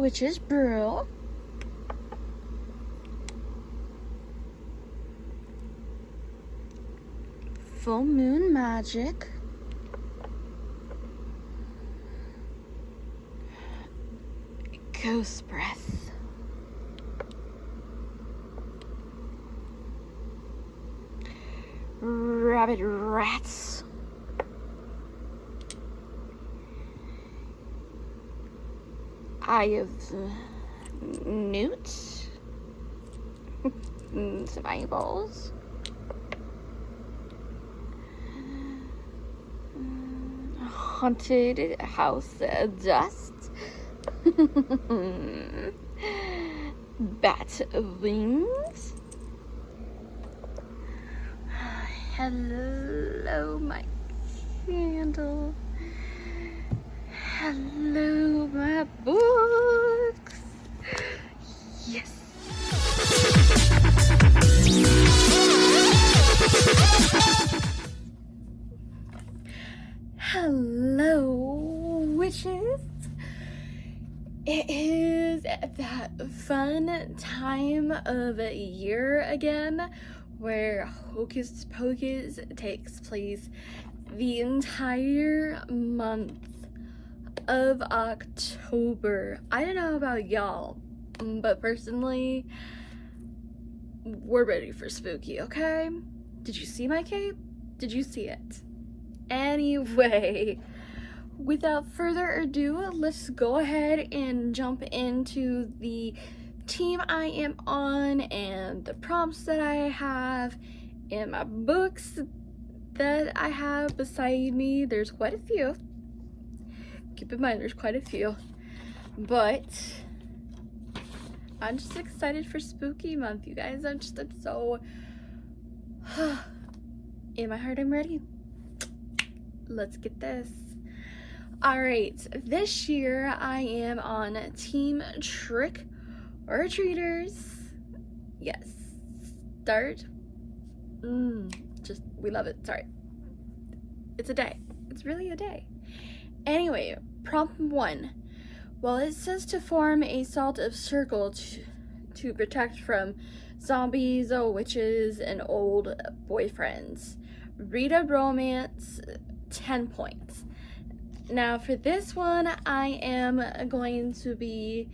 Witch's Brew. Full Moon Magic. Ghost Breath. Rabbit Rats. Eye of Newt. Some eyeballs. Haunted House Dust. Bat Wings. Hello, my candle. Hello, my books. Yes. Hello, witches. It is that fun time of year again where Hocus Pocus takes place the entire month of October. I don't know about y'all, but personally, we're ready for spooky, okay? Did you see my cape? Did you see it? Anyway, without further ado, let's go ahead and jump into the team I am on and the prompts that I have and my books that I have beside me. There's quite a few. Keep in mind, there's quite a few. But I'm just excited for spooky month, you guys. I'm so... In my heart, I'm ready. Let's get this. Alright, this year I am on Team Trick or Treaters. Yes. Start. We love it. Sorry. It's a day. It's really a day. Anyway, prompt 1. Well, it says to form a sort of circle to protect from zombies, witches, and old boyfriends. Read a romance, 10 points. Now for this one, I am going to be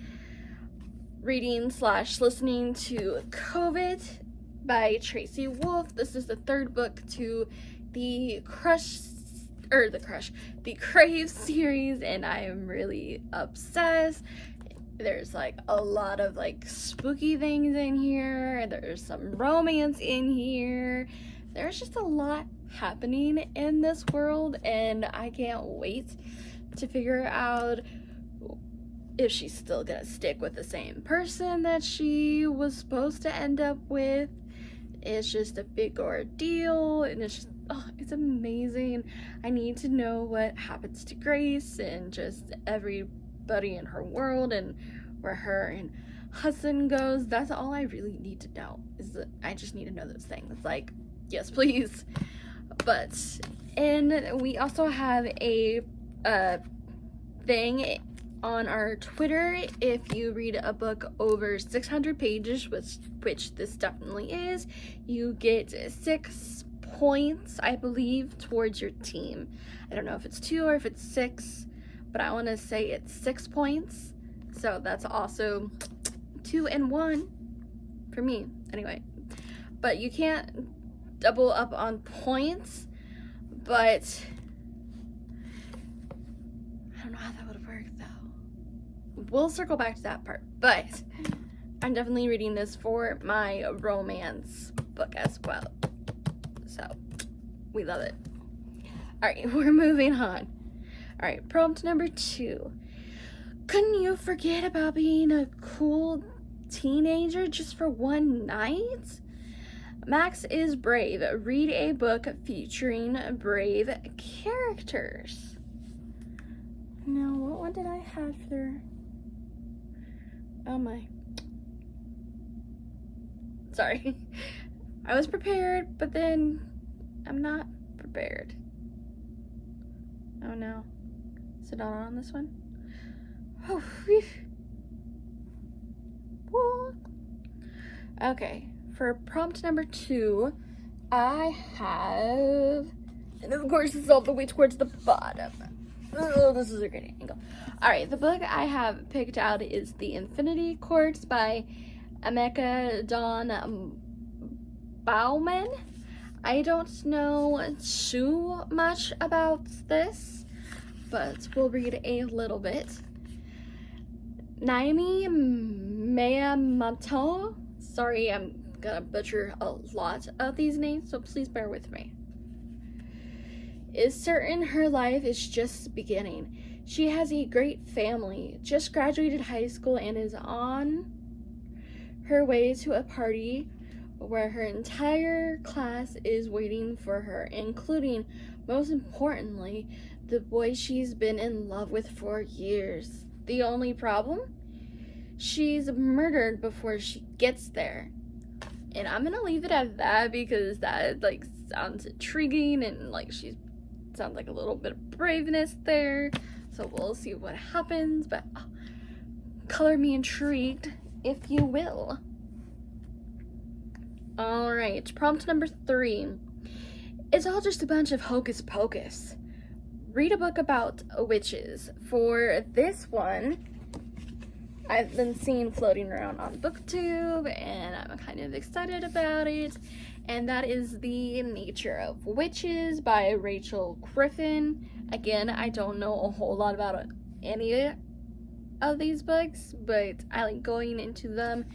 reading / listening to COVID by Tracy Wolff. This is the 3rd book to the Crave series, and I am really obsessed. There's like a lot of like spooky things in here. There's some romance in here. There's just a lot happening in this world, and I can't wait to figure out if she's still gonna stick with the same person that she was supposed to end up with. It's just a big ordeal, and it's just, it's amazing. I need to know what happens to Grace and just everybody in her world and where her and Hudson goes. That's all I really need to know, is that I just need to know those things. Like, yes, please. And we also have a thing on our Twitter. If you read a book over 600 pages, which this definitely is, you get 6 points, I believe, towards your team. I don't know if it's 2 or if it's 6, but I want to say it's 6 points. So that's also 2 and 1 for me, anyway. But you can't double up on points, but I don't know how that would work though. We'll circle back to that part, but I'm definitely reading this for my romance book as well. So we love it. All right, we're moving on. All right, prompt number 2. Couldn't you forget about being a cool teenager just for one night? Max is brave. Read a book featuring brave characters. Now, what one did I have for... Oh my. Sorry. I was prepared, but then I'm not prepared. Oh no. Is it not on this one? Oh, whew. Okay, for prompt number 2, I have, and of course it's all the way towards the bottom. Oh, this is a great angle. Alright, the book I have picked out is The Infinity Courts by Emeka Dawn Bowman. I don't know too much about this, but we'll read a little bit. Naomi Miyamoto, sorry, I'm gonna butcher a lot of these names, so please bear with me, is certain her life is just beginning. She has a great family, just graduated high school, and is on her way to a party where her entire class is waiting for her, including, most importantly, the boy she's been in love with for years. The only problem? She's murdered before she gets there. And I'm gonna leave it at that because that, like, sounds intriguing and, like, sounds like a little bit of braveness there. So we'll see what happens, but color me intrigued, if you will. Alright, prompt number 3. It's all just a bunch of hocus pocus. Read a book about witches. For this one, I've been seeing floating around on BookTube, and I'm kind of excited about it. And that is The Nature of Witches by Rachel Griffin. Again, I don't know a whole lot about any of these books, but I like going into them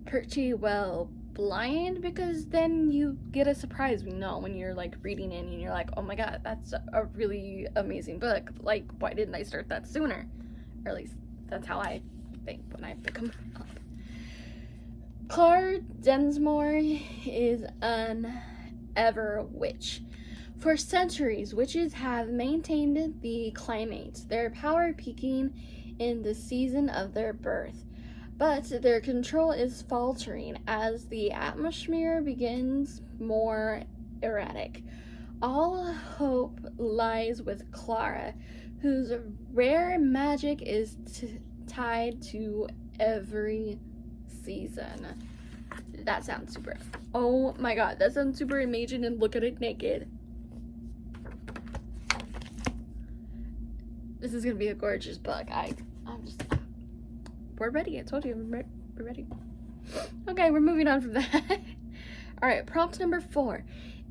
pretty well blind, because then you get a surprise, when you're like reading it and you're like, oh my god, that's a really amazing book. Like, why didn't I start that sooner? Or at least that's how I think when I pick them up. Clara Densmore is an ever witch. For centuries, witches have maintained the climate, their power peaking in the season of their birth. But their control is faltering as the atmosphere begins more erratic. All hope lies with Clara, whose rare magic is tied to every season. That sounds super, oh my god, that sounds super amazing, and look at it naked. This is gonna be a gorgeous book. We're ready. I told you, we're ready. Okay, we're moving on from that. Alright, prompt number 4.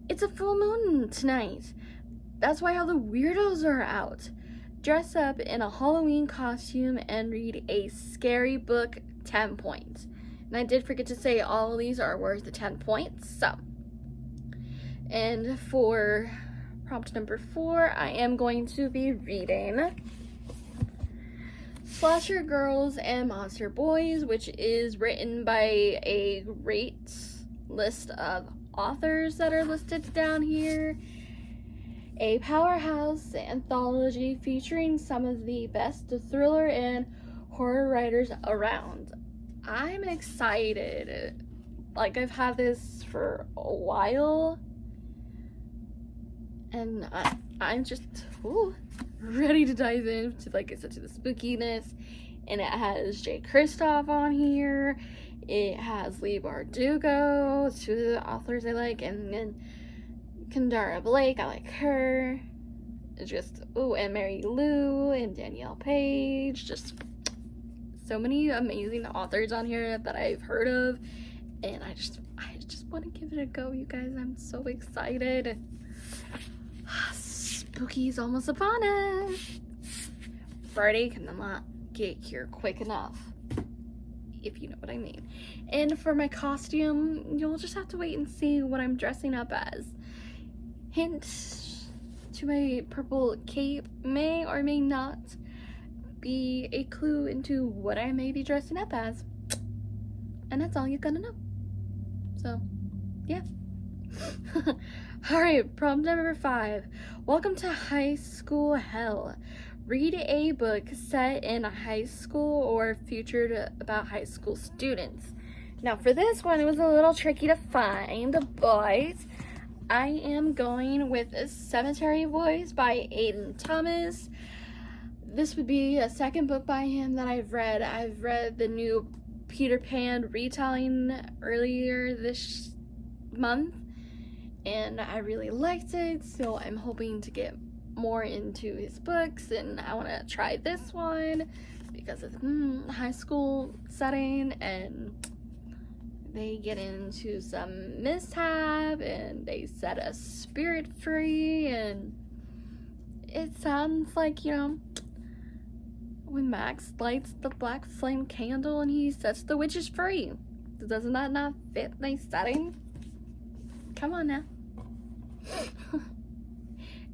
It's a full moon tonight. That's why all the weirdos are out. Dress up in a Halloween costume and read a scary book, 10 points. And I did forget to say all of these are worth the 10 points, so. And for prompt number 4, I am going to be reading Slasher Girls and Monster Boys, which is written by a great list of authors that are listed down here. A powerhouse anthology featuring some of the best thriller and horror writers around. I'm excited. Like, I've had this for a while, and I'm just ready to dive into, like I said, to the spookiness. And it has Jay Kristoff on here. It has Leigh Bardugo, 2 of the authors I like, and then Kendara Blake, I like her. It's just, and Mary Lou and Danielle Page. Just so many amazing authors on here that I've heard of, and I just want to give it a go, you guys. I'm so excited. Spooky's almost upon us. Friday cannot get here quick enough, if you know what I mean. And for my costume, you'll just have to wait and see what I'm dressing up as. Hint to my purple cape may or may not be a clue into what I may be dressing up as. And that's all you're gonna know. So, yeah. Alright, prompt number 5. Welcome to high school hell. Read a book set in a high school or featured about high school students. Now, for this one, it was a little tricky to find, but I am going with Cemetery Boys by Aiden Thomas. This would be a second book by him that I've read. I've read the new Peter Pan retelling earlier this month, and I really liked it, so I'm hoping to get more into his books, and I want to try this one because it's high school setting, and they get into some mishap and they set a spirit free, and it sounds like, you know, when Max lights the black flame candle and he sets the witches free. Doesn't that not fit the setting? Come on now.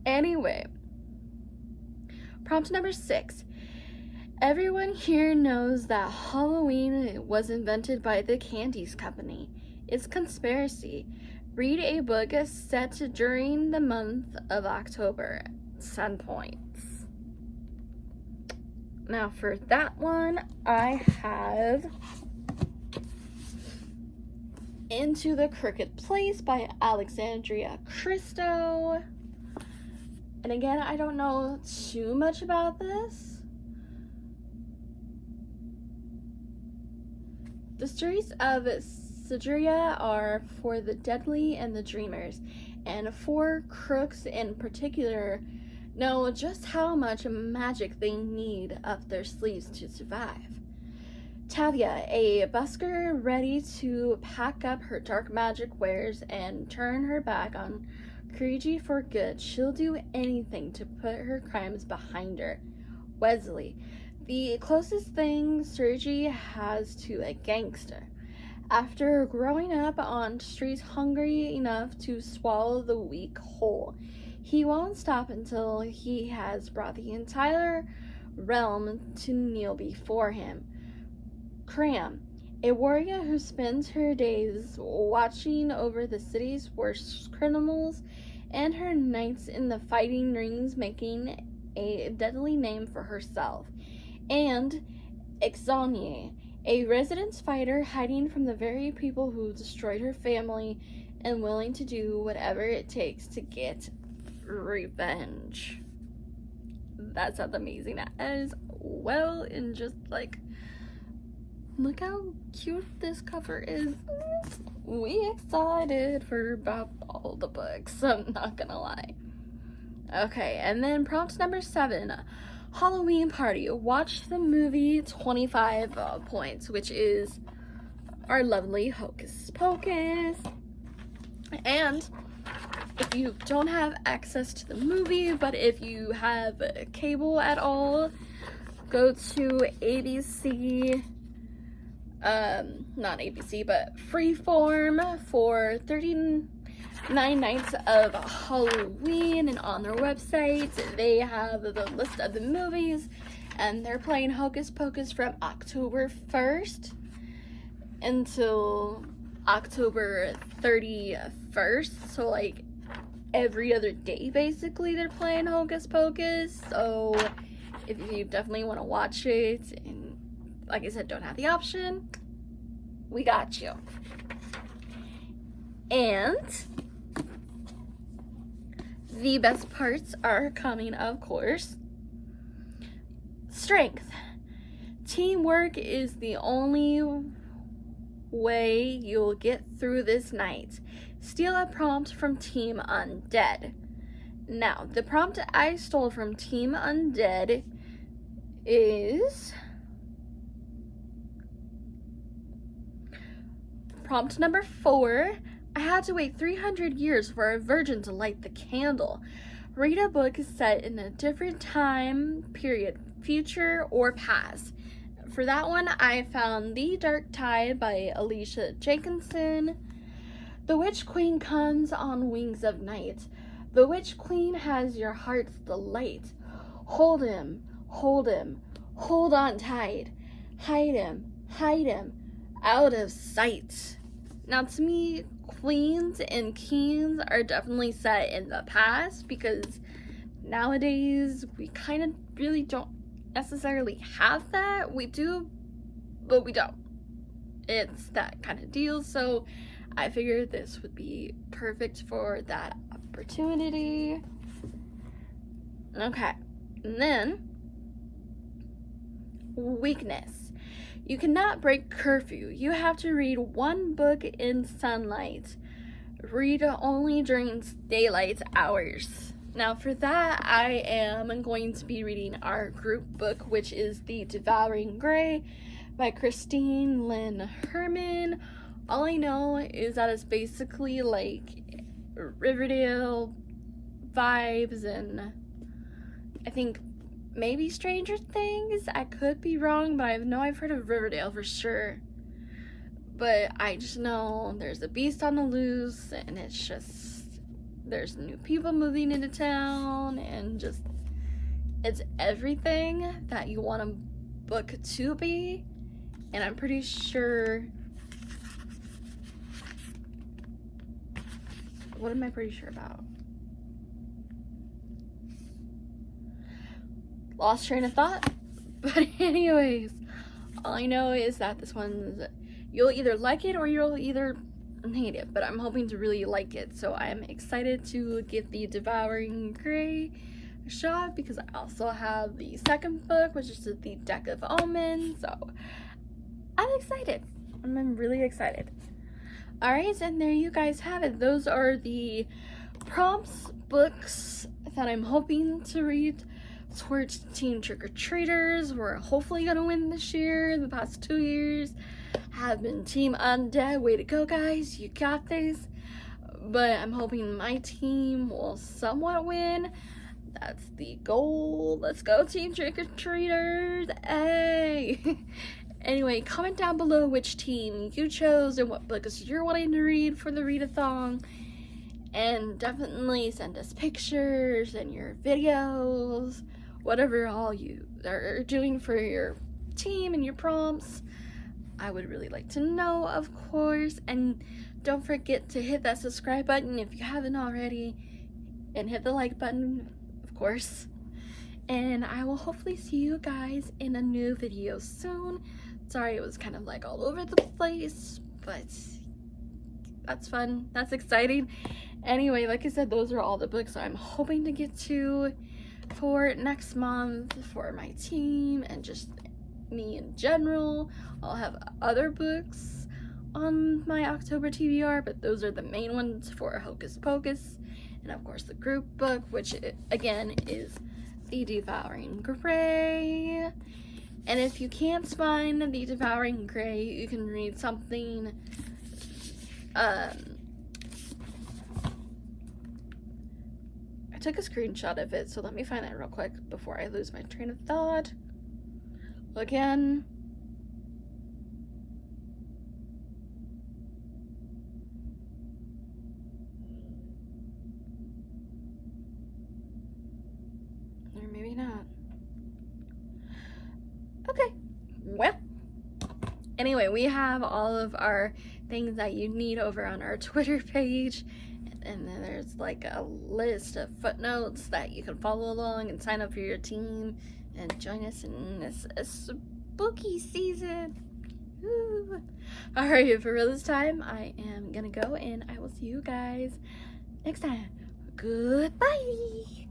Anyway, prompt number 6. Everyone here knows that Halloween was invented by the Candies Company. It's conspiracy. Read a book set during the month of October. 10 points. Now for that one, I have Into the Crooked Place by Alexandria Christo. And again, I don't know too much about this. The stories of Cedria are for the deadly and the dreamers, and 4 crooks in particular know just how much magic they need up their sleeves to survive. Tavia, a busker ready to pack up her dark magic wares and turn her back on Kriji for good. She'll do anything to put her crimes behind her. Wesley, the closest thing Sergi has to a gangster. After growing up on streets hungry enough to swallow the weak whole, he won't stop until he has brought the entire realm to kneel before him. Cram, a warrior who spends her days watching over the city's worst criminals and her nights in the fighting rings, making a deadly name for herself. And Exonie, a residence fighter hiding from the very people who destroyed her family and willing to do whatever it takes to get revenge. That sounds amazing as well, and just like, look how cute this cover is. We excited for about all the books, I'm not gonna lie. Okay, and then prompt number 7. Halloween Party. Watch the movie 25 points, which is our lovely Hocus Pocus. And if you don't have access to the movie, but if you have cable at all, go to ABC, not ABC, but Freeform for 39 nights of Halloween, and on their website they have the list of the movies, and they're playing Hocus Pocus from October 1st until October 31st, so like every other day basically they're playing Hocus Pocus. So if you definitely want to watch it and, like I said, don't have the option, we got you. And the best parts are coming, of course. Strength. Teamwork is the only way you'll get through this night. Steal a prompt from Team Undead. Now, the prompt I stole from Team Undead is prompt number 4. I had to wait 300 years for a virgin to light the candle. Read a book set in a different time period, future or past. For that one, I found The Dark Tide by Alicia Jacobson. The Witch Queen comes on wings of night. The Witch Queen has your heart's delight. Hold him, hold him, hold on tight. Hide him, out of sight. Now, to me, queens and kings are definitely set in the past, because nowadays we kind of really don't necessarily have that. We do, but we don't. It's that kind of deal, so I figured this would be perfect for that opportunity. Okay, and then weakness. You cannot break curfew. You have to read one book in sunlight. Read only during daylight hours. Now for that, I am going to be reading our group book, which is The Devouring Gray by Christine Lynn Herman. All I know is that it's basically like Riverdale vibes, and I think maybe Stranger Things. I could be wrong, but I know I've heard of Riverdale for sure. But I just know there's a beast on the loose, and it's just, there's new people moving into town, and just, it's everything that you want a book to be. And I'm pretty sure, what am I pretty sure about? Lost train of thought. But anyways, all I know is that this one's, you'll either like it or you'll either hate it, but I'm hoping to really like it. So I'm excited to get The Devouring Gray a shot, because I also have the second book, which is The Deck of Omens. So I'm excited. I'm really excited. Alright, and there you guys have it. Those are the prompts books that I'm hoping to read towards Teen Trick-or-Treaters. We're hopefully gonna win this year. The past 2 years have been Team Undead. Way to go, guys. You got this. But I'm hoping my team will somewhat win. That's the goal. Let's go, Teen Trick-or-Treaters. Hey! Anyway, comment down below which team you chose and what books you're wanting to read for the readathon. And definitely send us pictures and your videos, whatever all you are doing for your team and your prompts. I would really like to know, of course. And don't forget to hit that subscribe button if you haven't already, and hit the like button, of course. And I will hopefully see you guys in a new video soon. Sorry it was kind of like all over the place, but that's fun. That's exciting. Anyway, like I said, those are all the books I'm hoping to get to for next month for my team and just me in general. I'll have other books on my October TBR, but those are the main ones for Hocus Pocus. And of course the group book, which again is The Devouring Gray. And if you can't find The Devouring Gray, you can read something I took a screenshot of it, so let me find that real quick before I lose my train of thought again. Or maybe not. Okay, well, anyway, we have all of our things that you need over on our Twitter page, and then there's like a list of footnotes that you can follow along and sign up for your team and join us in this spooky season. Alright, for real this time, I am gonna go, and I will see you guys next time. Goodbye.